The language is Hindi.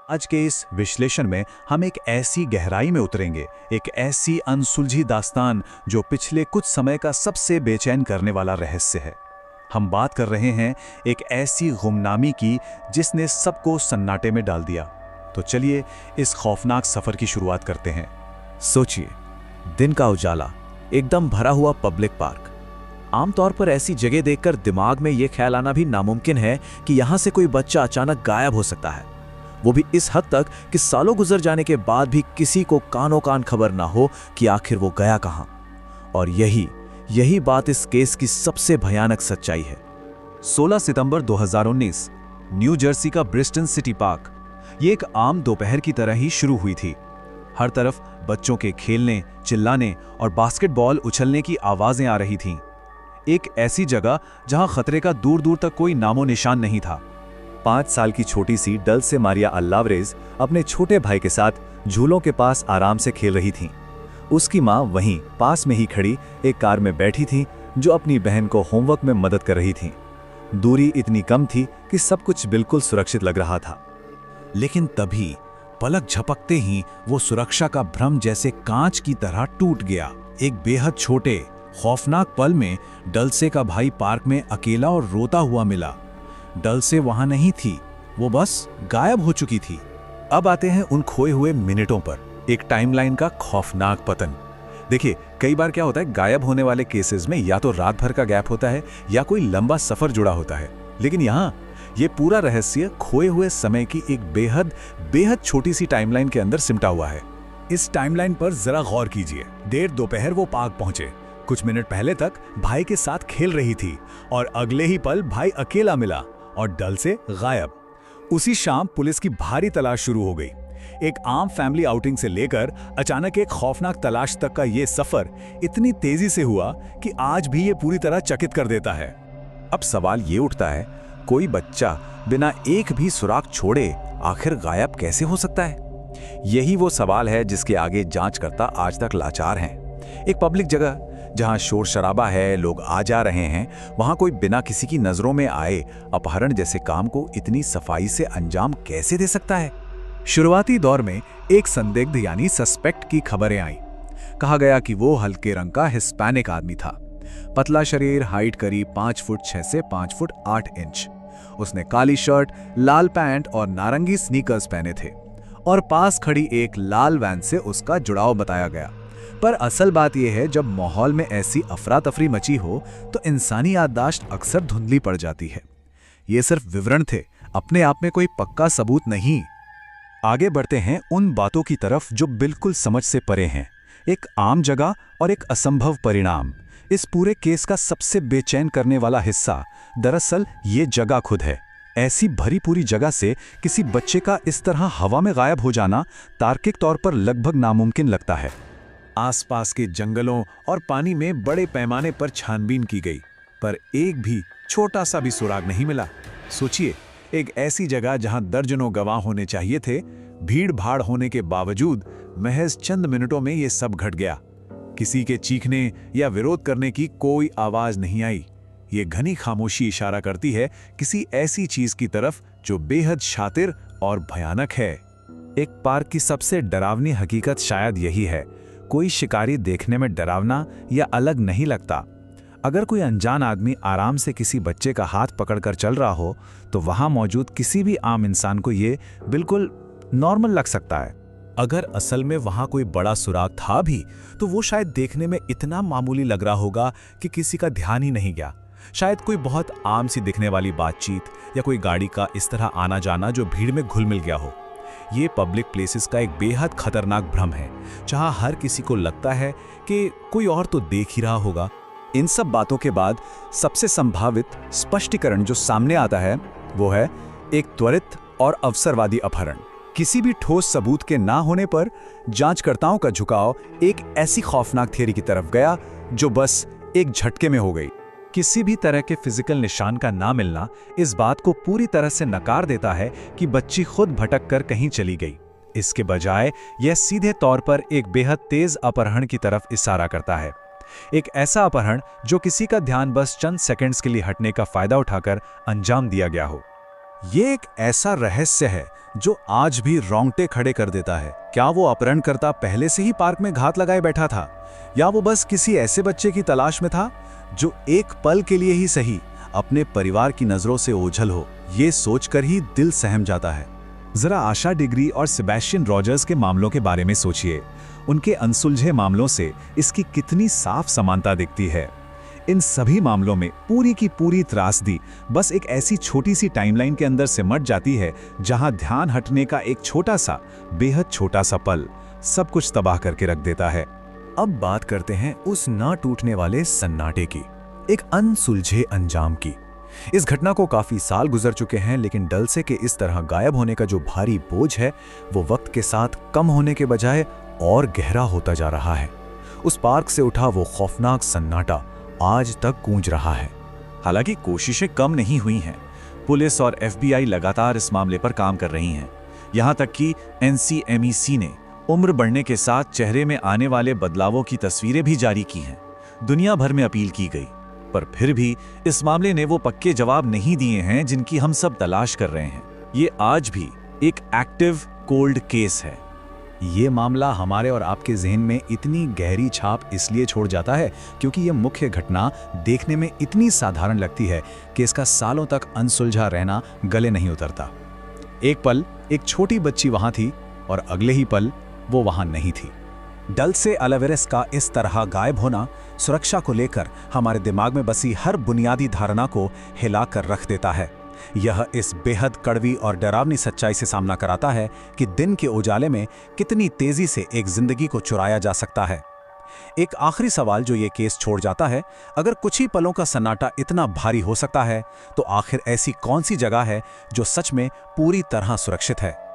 आज के इस विश्लेषण में हम एक ऐसी गहराई में उतरेंगे, एक ऐसी अनसुलझी दास्तान जो पिछले कुछ समय का सबसे बेचैन करने वाला रहस्य है। हम बात कर रहे हैं एक ऐसी गुमनामी की जिसने सबको सन्नाटे में डाल दिया। तो चलिए इस खौफनाक सफर की शुरुआत करते हैं। सोचिए, दिन का उजाला, एकदम भरा हुआ पब्लिक पार्क। आमतौर पर ऐसी जगह देखकर दिमाग में यह ख्याल आना भी नामुमकिन है कि यहां से कोई बच्चा अचानक गायब हो सकता है, वो भी इस हद तक कि सालों गुजर जाने के बाद भी किसी को कानों कान खबर ना हो कि आखिर वो गया कहां। और यही बात इस केस की सबसे भयानक सच्चाई है। 16 सितंबर 2019, न्यू जर्सी का ब्रिस्टन सिटी पार्क। ये एक आम दोपहर की तरह ही शुरू हुई थी। हर तरफ बच्चों के खेलने, चिल्लाने और बास्केटबॉल उछलने की आवाजें आ रही थीं। एक ऐसी जगह जहां खतरे का दूर दूर तक कोई नामो निशान नहीं था। 5 साल की छोटी सी डल्से मारिया अल्लावरेज अपने छोटे भाई के साथ झूलों के पास आराम से खेल रही थीं। उसकी मां वहीं पास में ही खड़ी एक कार में बैठी थी जो अपनी बहन को होमवर्क में मदद कर रही थी। दूरी इतनी कम थी कि सब कुछ बिल्कुल सुरक्षित लग रहा था। लेकिन तभी पलक झपकते ही वो सुरक्षा का भ्रम जैसे कांच की तरह टूट गया। एक बेहद छोटे खौफनाक पल में डल्से का भाई पार्क में अकेला और रोता हुआ मिला। डल्से वहां नहीं थी, वो बस गायब हो चुकी थी। अब आते हैं उन खोए हुए मिनटों पर, एक टाइमलाइन का खौफनाक पतन। देखिए, कई बार क्या होता है, गायब होने वाले केसेस में या तो रात भर का गैप होता है या कोई लंबा सफर जुड़ा होता है। लेकिन यहाँ ये पूरा रहस्य खोए हुए समय की एक बेहद छोटी सी टाइमलाइन के अंदर सिमटा हुआ है। इस टाइमलाइन पर जरा गौर कीजिए। देर दोपहर वो पार्क पहुंचे। कुछ मिनट पहले तक भाई के साथ खेल रही थी और अगले ही पल भाई अकेला मिला और डल्से गायब। उसी शाम पुलिस की भारी तलाश शुरू हो गई। एक आम फैमिली आउटिंग से लेकर अचानक एक खौफनाक तलाश तक का ये सफर इतनी तेजी से हुआ कि आज भी ये पूरी तरह चकित कर देता है। अब सवाल ये उठता है, कोई बच्चा बिना एक भी सुराग छोड़े आखिर गायब कैसे हो सकता है? यही वो सवाल है जिसके आगे जांचकर्ता आज तक लाचार हैं। एक पब्लिक जगह जहां शोर शराबा है, लोग आ जा रहे हैं, वहां कोई बिना किसी की नजरों में आए अपहरण जैसे काम को इतनी सफाई से अंजाम कैसे दे सकता है? शुरुआती दौर में एक संदिग्ध यानी सस्पेक्ट की खबरें आईं। कहा गया कि वो हल्के रंग का हिस्पैनिक आदमी था। पतला शरीर, हाइट करीब 5 फुट 6 से 5 फुट 8 इंच। उसने काली शर्ट, लाल पैंट और नारंगी स्नीकर्स पहने थे और पास खड़ी एक लाल वैन से उसका जुड़ाव बताया गया। पर असल बात यह है, जब माहौल में ऐसी अफरा तफरी मची हो तो इंसानी याददाश्त अक्सर धुंधली पड़ जाती है। ये सिर्फ विवरण थे, अपने आप में कोई पक्का सबूत नहीं। आगे बढ़ते हैं उन बातों की तरफ जो बिल्कुल समझ से परे हैं। एक आम जगह और एक असंभव परिणाम। इस पूरे केस का सबसे बेचैन करने वाला हिस्सा दरअसल ये जगह खुद है। ऐसी भरी पूरी जगह से किसी बच्चे का इस तरह हवा में गायब हो जाना तार्किक तौर पर लगभग नामुमकिन लगता है। आसपास के जंगलों और पानी में बड़े पैमाने पर छानबीन की गई, पर एक भी छोटा सा भी सुराग नहीं मिला। सोचिए, एक ऐसी जगह जहां दर्जनों गवाह होने चाहिए थे, भीड़ भाड़ होने के बावजूद महज चंद मिनटों में यह सब घट गया। किसी के चीखने या विरोध करने की कोई आवाज नहीं आई। ये घनी खामोशी इशारा करती है किसी ऐसी चीज की तरफ जो बेहद शातिर और भयानक है। एक पार्क की सबसे डरावनी हकीकत शायद यही है, कोई शिकारी देखने में डरावना या अलग नहीं लगता। अगर कोई अनजान आदमी आराम से किसी बच्चे का हाथ पकड़कर चल रहा हो तो वहां मौजूद किसी भी आम इंसान को ये बिल्कुल नॉर्मल लग सकता है। अगर असल में वहां कोई बड़ा सुराग था भी तो वो शायद देखने में इतना मामूली लग रहा होगा कि किसी का ध्यान ही नहीं गया। शायद कोई बहुत आम सी दिखने वाली बातचीत या कोई गाड़ी का इस तरह आना जाना जो भीड़ में घुल मिल गया हो। ये पब्लिक प्लेसेस का एक बेहद खतरनाक भ्रम है, जहां हर किसी को लगता है कि कोई और तो देख ही रहा होगा। इन सब बातों के बाद सबसे संभावित स्पष्टीकरण जो सामने आता है वो है एक त्वरित और अवसरवादी अपहरण। किसी भी ठोस सबूत के ना होने पर जांचकर्ताओं का झुकाव एक ऐसी खौफनाक थियरी की तरफ गया जो बस एक झटके में हो गई। किसी भी तरह के फिजिकल निशान का ना मिलना इस बात को पूरी तरह से नकार देता है कि बच्ची खुद भटक कर कहीं चली गई। इसके बजाय यह सीधे तौर पर एक बेहद तेज अपहरण की तरफ इशारा करता है। एक ऐसा अपहरण जो किसी का ध्यान बस चंद सेकंड्स के लिए हटने का फायदा उठाकर अंजाम दिया गया हो। ये एक ऐसा रहस्य है जो आज भी रोंगटे खड़े कर देता है। क्या वो अपहरणकर्ता पहले से ही पार्क में घात लगाए बैठा था, या वो बस किसी ऐसे बच्चे की तलाश में था जो एक पल के लिए ही सही अपने परिवार की नजरों से ओझल हो? ये सोचकर ही दिल सहम जाता है। जरा आशा डिग्री और सेबेस्टियन रॉजर्स के मामलों के बारे में सोचिए। उनके अनसुलझे मामलों से इसकी कितनी साफ समानता दिखती है। इन सभी मामलों में पूरी की पूरी त्रासदी बस एक ऐसी छोटी सी टाइमलाइन के अंदर सिमट जाती है जहां ध्यान हटने का एक छोटा सा, बेहद छोटा सा पल सब कुछ तबाह करके रख देता है। अब बात करते हैं उस ना टूटने वाले सन्नाटे की, एक अनसुलझे अंजाम की। इस घटना को काफी साल गुजर चुके हैं, लेकिन डलसे के इस तरह गायब होने का जो भारी बोझ है वो वक्त के साथ कम होने के बजाय और गहरा होता जा रहा है। उस पार्क से उठा वो खौफनाक सन्नाटा आज तक गूंज रहा है। हालांकि कोशिशें कम नहीं हुई हैं। पुलिस और FBI लगातार इस मामले पर काम कर रही हैं। यहां तक कि NCMEC ने उम्र बढ़ने के साथ चेहरे में आने वाले बदलावों की तस्वीरें भी जारी की हैं। दुनिया भर में अपील की गई, पर फिर भी इस मामले ने वो पक्के जवाब नहीं दिए हैं जिनकी हम सब तलाश कर रहे हैं। ये आज भी एक एक्टिव कोल्ड केस है। ये मामला हमारे और आपके ज़हन में इतनी गहरी छाप इसलिए छोड़ जाता है क्योंकि ये मुख्य घटना देखने में इतनी साधारण लगती है कि इसका सालों तक अनसुलझा रहना गले नहीं उतरता। एक पल एक छोटी बच्ची वहां थी और अगले ही पल वो वहां नहीं थी। डलसे अलावेरेस का इस तरह गायब होना सुरक्षा को लेकर हमारे दिमाग में बसी हर बुनियादी धारणा को हिलाकर रख देता है। यह इस बेहद कड़वी और डरावनी सच्चाई से सामना कराता है कि दिन के उजाले में कितनी तेजी से एक जिंदगी को चुराया जा सकता है। एक आखिरी सवाल जो ये केस छोड़ जाता है, अगर कुछ ही पलों का सन्नाटा इतना भारी हो सकता है तो आखिर ऐसी कौन सी जगह है जो सच में पूरी तरह सुरक्षित है?